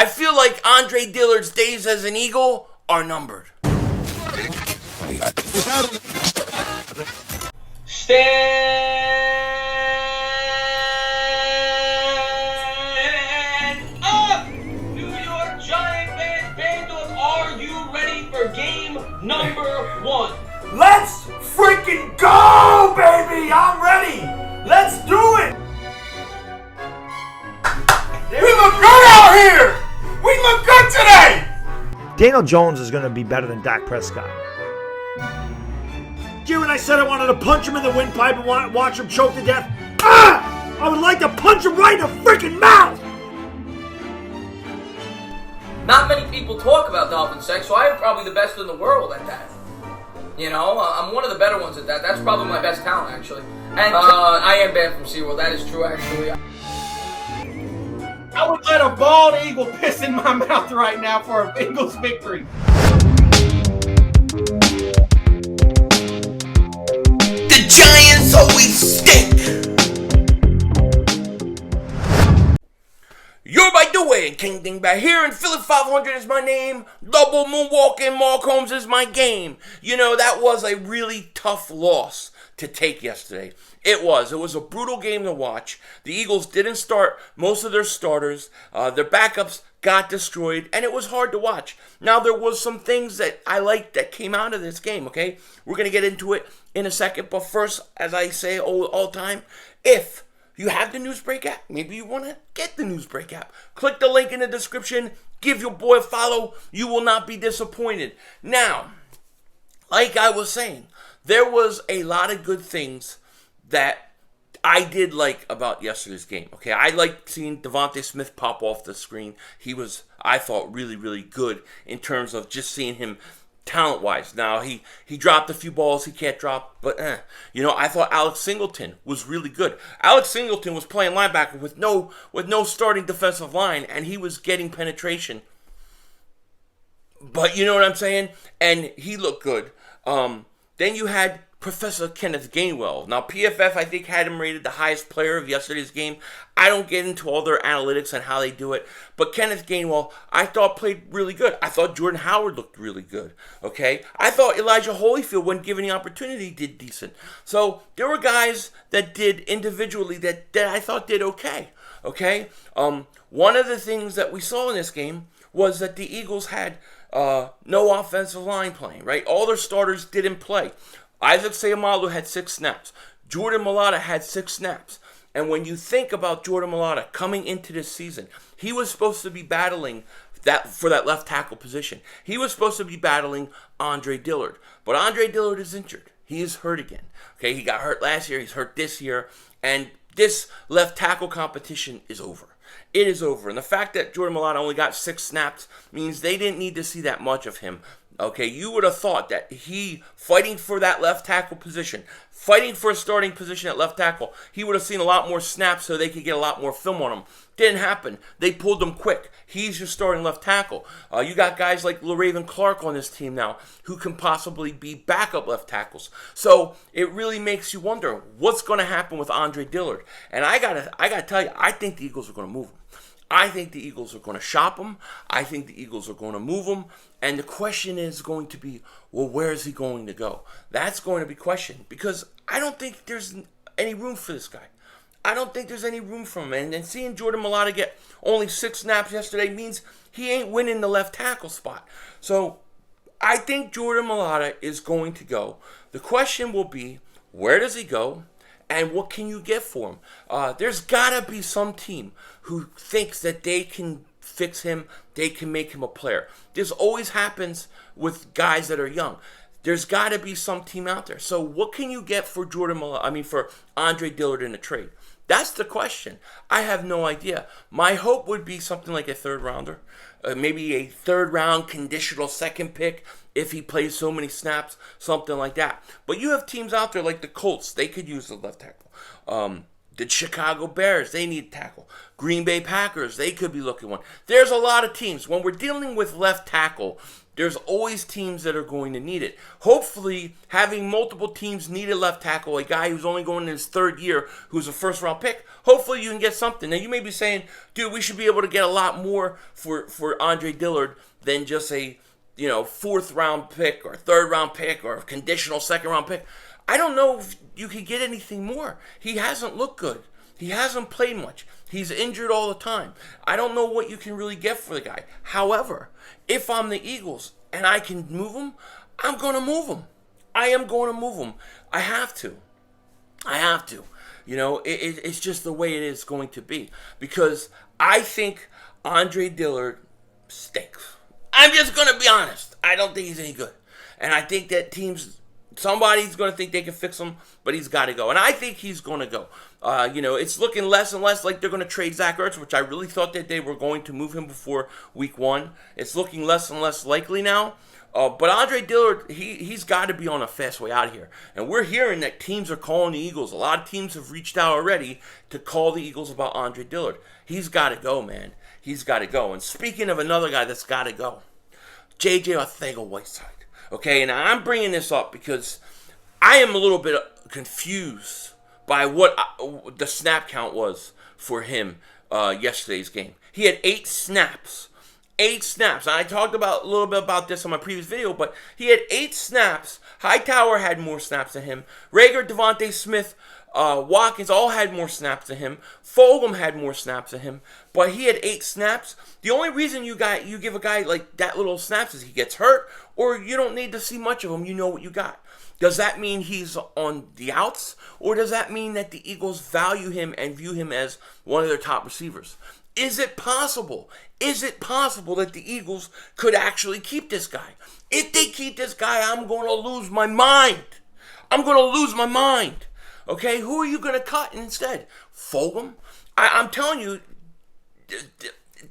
I feel like Andre Dillard's days as an Eagle are numbered. Stand up! New York Giant Vandals, are you ready for game number 1? Let's freaking go, baby! I'm ready! Let's do it! We look good out here! We look good today! Daniel Jones is going to be better than Dak Prescott. Here when I said I wanted to punch him in the windpipe and watch him choke to death, I would like to punch him right in the freaking mouth! Not many people talk about dolphin sex, so I am probably the best in the world at that. You know, I'm one of the better ones at that. That's probably my best talent, actually. And I am banned from SeaWorld. That is true, actually. I would let a bald eagle piss in my mouth right now for a Eagles victory. The Giants always stink! You're by the way, King Dingbat here, and Philly 500 is my name. Double moonwalking Mark Holmes is my game. You know, that was a really tough loss to take yesterday. It was a brutal game to watch. The Eagles didn't start most of their starters. Their backups got destroyed, and it was hard to watch. Now, there was some things that I liked that came out of this game, okay? We're going to get into it in a second, but first, as I say all the time, if you have the Newsbreak app, maybe you want to get the Newsbreak app. Click the link in the description. Give your boy a follow. You will not be disappointed. Now, like I was saying, there was a lot of good things that I did like about yesterday's game. Okay, I liked seeing Devontae Smith pop off the screen. He was, I thought, really, really good in terms of just seeing him talent-wise. Now, he dropped a few balls he can't drop, but you know, I thought Alex Singleton was really good. Alex Singleton was playing linebacker with no starting defensive line, and he was getting penetration. But you know what I'm saying? And he looked good. Then you had Professor Kenneth Gainwell. Now, PFF, I think, had him rated the highest player of yesterday's game. I don't get into all their analytics and how they do it, but Kenneth Gainwell, I thought, played really good. I thought Jordan Howard looked really good, okay? I thought Elijah Holyfield, when given the opportunity, did decent. So, there were guys that did individually that I thought did okay, okay? One of the things that we saw in this game was that the Eagles had no offensive line playing, right? All their starters didn't play. Isaac Seumalo had 6 snaps. Jordan Mailata had 6 snaps. And when you think about Jordan Mailata coming into this season, he was supposed to be battling for that left tackle position. He was supposed to be battling Andre Dillard. But Andre Dillard is injured. He is hurt again. Okay, he got hurt last year. He's hurt this year. And this left tackle competition is over. It is over. And the fact that Jordan Mailata only got 6 snaps means they didn't need to see that much of him. Okay, you would have thought that he, fighting for that left tackle position, fighting for a starting position at left tackle, he would have seen a lot more snaps so they could get a lot more film on him. Didn't happen. They pulled him quick. He's your starting left tackle. You got guys like LaRaven Clark on this team now who can possibly be backup left tackles. So it really makes you wonder what's going to happen with Andre Dillard. And I gotta tell you, I think the Eagles are going to move him. I think the Eagles are going to shop him. I think the Eagles are going to move him. And the question is going to be, well, where is he going to go? That's going to be questioned because I don't think there's any room for this guy. I don't think there's any room for him. And seeing Jordan Mailata get only 6 snaps yesterday means he ain't winning the left tackle spot. So I think Jordan Mailata is going to go. The question will be, where does he go? And what can you get for him? There's got to be some team who thinks that they can fix him, they can make him a player. This always happens with guys that are young. There's got to be some team out there. So what can you get for for Andre Dillard in a trade? That's the question. I have no idea. My hope would be something like a 3rd rounder, maybe a 3rd round conditional 2nd pick if he plays so many snaps, something like that. But you have teams out there like the Colts. They could use the left tackle. The Chicago Bears, they need a tackle. Green Bay Packers, they could be looking one. There's a lot of teams. When we're dealing with left tackle, There's always teams that are going to need it. Hopefully, having multiple teams need a left tackle, a guy who's only going in his third year, who's a first-round pick, hopefully you can get something. Now, you may be saying, dude, we should be able to get a lot more for Andre Dillard than just a, fourth-round pick or third-round pick or a conditional second-round pick. I don't know if you could get anything more. He hasn't looked good. He hasn't played much. He's injured all the time. I don't know what you can really get for the guy. However, if I'm the Eagles and I can move him, I'm going to move him. I am going to move him. I have to. It's just the way it is going to be. Because I think Andre Dillard stinks. I'm just going to be honest. I don't think he's any good. And I think that somebody's going to think they can fix him, but he's got to go. And I think he's going to go. It's looking less and less like they're going to trade Zach Ertz, which I really thought that they were going to move him before week 1. It's looking less and less likely now. But Andre Dillard, he's got to be on a fast way out of here. And we're hearing that teams are calling the Eagles. A lot of teams have reached out already to call the Eagles about Andre Dillard. He's got to go, man. He's got to go. And speaking of another guy that's got to go, JJAW Arcega-Whiteside. Okay, and I'm bringing this up because I am a little bit confused by what the snap count was for him yesterday's game. He had 8 snaps. 8 snaps. And I talked a little bit about this on my previous video, but he had 8 snaps. Hightower had more snaps than him. Rager, Devontae Smith, Watkins all had more snaps than him. Fulgham had more snaps than him, but he had 8 snaps. The only reason you give a guy like that little snaps is he gets hurt, or you don't need to see much of him. You know what you got. Does that mean he's on the outs, or does that mean that the Eagles value him and view him as one of their top receivers? Is it possible? Is it possible that the Eagles could actually keep this guy? If they keep this guy, I'm going to lose my mind. I'm going to lose my mind. Okay, who are you going to cut instead? Fulgham? I'm telling you,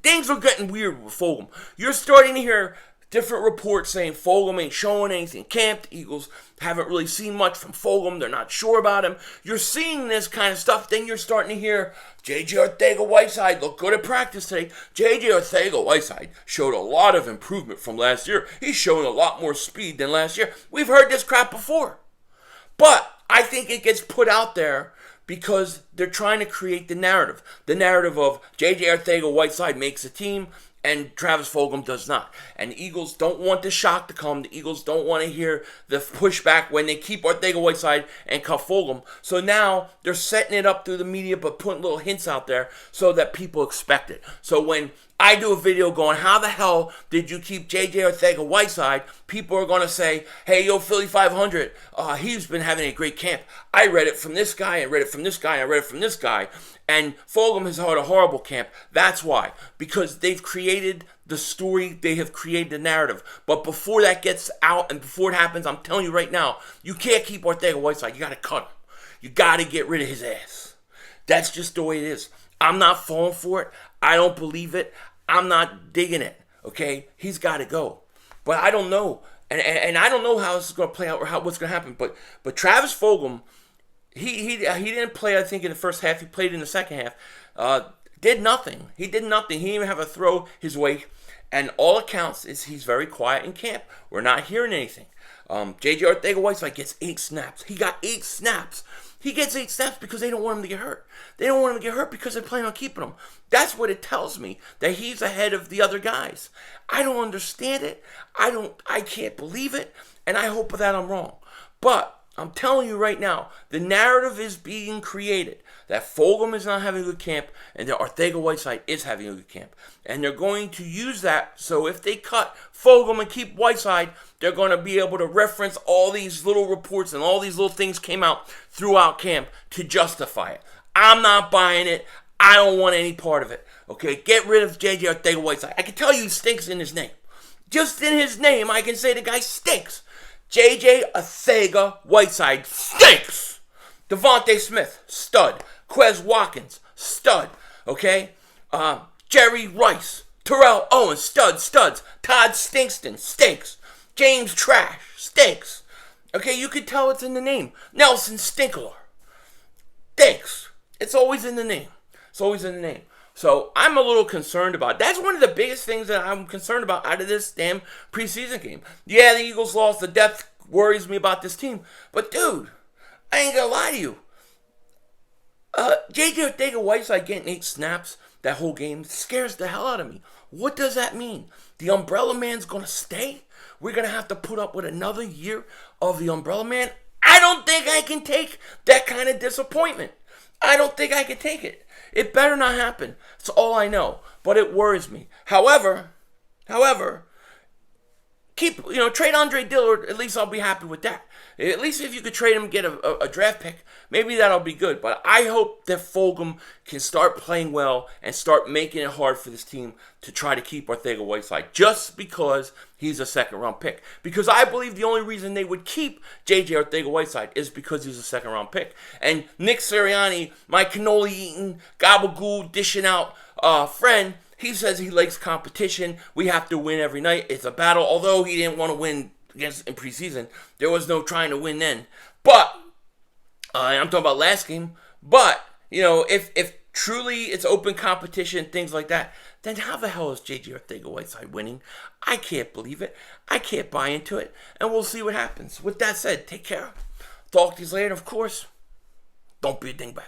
things are getting weird with Fulgham. You're starting to hear different reports saying Fulgham ain't showing anything in camp. The Eagles haven't really seen much from Fulgham. They're not sure about him. You're seeing this kind of stuff. Then you're starting to hear JJAW Arcega-Whiteside looked good at practice today. JJAW Arcega-Whiteside showed a lot of improvement from last year. He's showing a lot more speed than last year. We've heard this crap before. But I think it gets put out there because they're trying to create the narrative. The narrative of JJAW Arcega-Whiteside makes a team and Travis Fulgham does not. And the Eagles don't want the shock to come. The Eagles don't want to hear the pushback when they keep Arcega-Whiteside and cut Fulgham. So now they're setting it up through the media but putting little hints out there so that people expect it. So when I do a video going, how the hell did you keep JJAW Arcega-Whiteside? People are going to say, hey, yo, Philly 500, he's been having a great camp. I read it from this guy, I read it from this guy, I read it from this guy. And Fulgham has had a horrible camp. That's why. Because they've created the story, they have created the narrative. But before that gets out and before it happens, I'm telling you right now, you can't keep Arcega-Whiteside. You got to cut him. You got to get rid of his ass. That's just the way it is. I'm not falling for it. I don't believe it. I'm not digging it. Okay? He's got to go. But I don't know. And I don't know how this is going to play out or what's going to happen. But Travis Fulgham, he didn't play, I think, in the first half. He played in the second half. Did nothing. He did nothing. He didn't even have a throw his way. And all accounts is he's very quiet in camp. We're not hearing anything. JJAW Arcega-Whiteside gets 8 snaps. He got 8 snaps. He gets 8 snaps because they don't want him to get hurt. They don't want him to get hurt because they plan on keeping him. That's what it tells me, that he's ahead of the other guys. I don't understand it. I can't believe it. And I hope that I'm wrong. But I'm telling you right now, the narrative is being created that Fulgham is not having a good camp and that Arcega-Whiteside is having a good camp. And they're going to use that, so if they cut Fulgham and keep Whiteside, they're going to be able to reference all these little reports and all these little things came out throughout camp to justify it. I'm not buying it. I don't want any part of it. Okay, get rid of JJAW Arcega-Whiteside. I can tell you he stinks in his name. Just in his name, I can say the guy stinks. JJAW Arcega-Whiteside stinks. Devontae Smith, stud. Quez Watkins, stud. Okay? Jerry Rice, Terrell Owens, studs. Todd Stinkston, stinks. James Trash, stinks. Okay, you can tell it's in the name. Nelson Stinkler, stinks. It's always in the name. It's always in the name. So I'm a little concerned about it. That's one of the biggest things that I'm concerned about out of this damn preseason game. Yeah, the Eagles lost. The depth worries me about this team. But, dude, I ain't going to lie to you. JJ Arcega-Whiteside getting 8 snaps that whole game scares the hell out of me. What does that mean? The Umbrella Man's going to stay? We're going to have to put up with another year of the Umbrella Man? I don't think I can take that kind of disappointment. I don't think I can take it. It better not happen. That's all I know. But it worries me. However, trade Andre Dillard. At least I'll be happy with that. At least if you could trade him and get a draft pick, maybe that'll be good. But I hope that Fulgham can start playing well and start making it hard for this team to try to keep Arcega-Whiteside just because he's a second-round pick. Because I believe the only reason they would keep JJ Arcega-Whiteside is because he's a second-round pick. And Nick Sirianni, my cannoli-eating, gabagool, dishing out friend, he says he likes competition. We have to win every night. It's a battle. Although he didn't want to win against in preseason, there was no trying to win then. But I'm talking about last game. But if truly it's open competition, things like that, then how the hell is JJ Arcega-Whiteside winning? I can't believe it. I can't buy into it. And we'll see what happens. With that said, take care. Talk to you later. Of course, don't be a dingbat.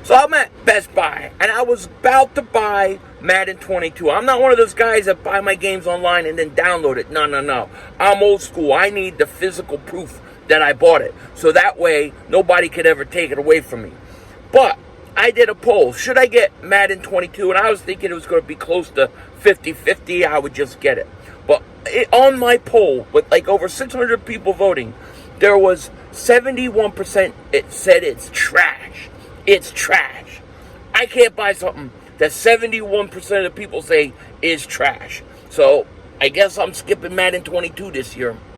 So I'm at Best Buy, and I was about to buy Madden 22. I'm not one of those guys that buy my games online and then download it. No. I'm old school. I need the physical proof that I bought it. So that way, nobody could ever take it away from me. But I did a poll. Should I get Madden 22? And I was thinking it was going to be close to 50-50. I would just get it. But on my poll, with like over 600 people voting, there was 71% it said it's trash. It's trash. I can't buy something that 71% of the people say is trash. So I guess I'm skipping Madden 22 this year.